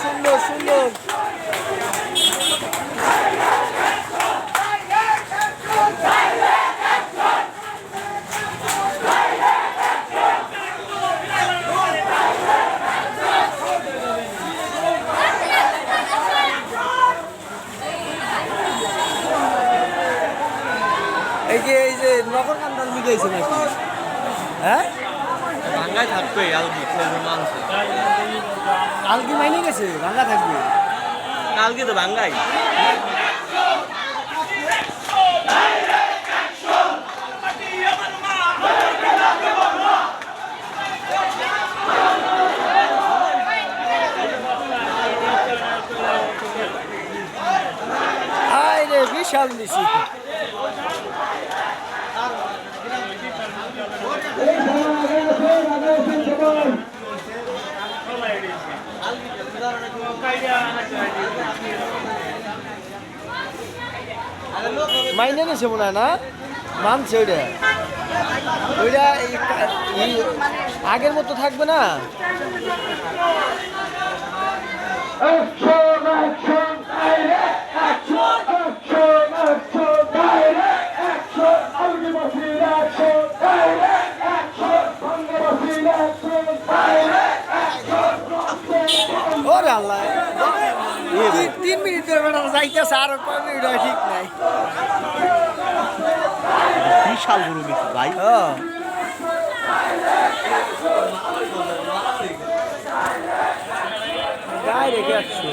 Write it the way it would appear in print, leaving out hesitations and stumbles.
সুন্দর সুন্দর। এই যে নগর কান্দাল মিলাইছে নাকি? হ্যাঁ, ভাঙ্গায় থাকবে আলগি মাংস। আলগি মাইনে গেছে, ভাঙ্গা থাকবে। কালকে তো ভাঙ্গাই। আয় রে বিশাল দিছি। মাইনে নিছে মনে হয় না, মানছে ওইটা। ওইটা আগের মতো থাকবে না। ওরে আল্লাহ, 3 মিনিট ধরে বেড়ানো যাইতেছে, আর কয় মিনিট হয় ঠিক নাই। বিশাল গরু মিছে ভাই। গায়ে রেখে আসছো।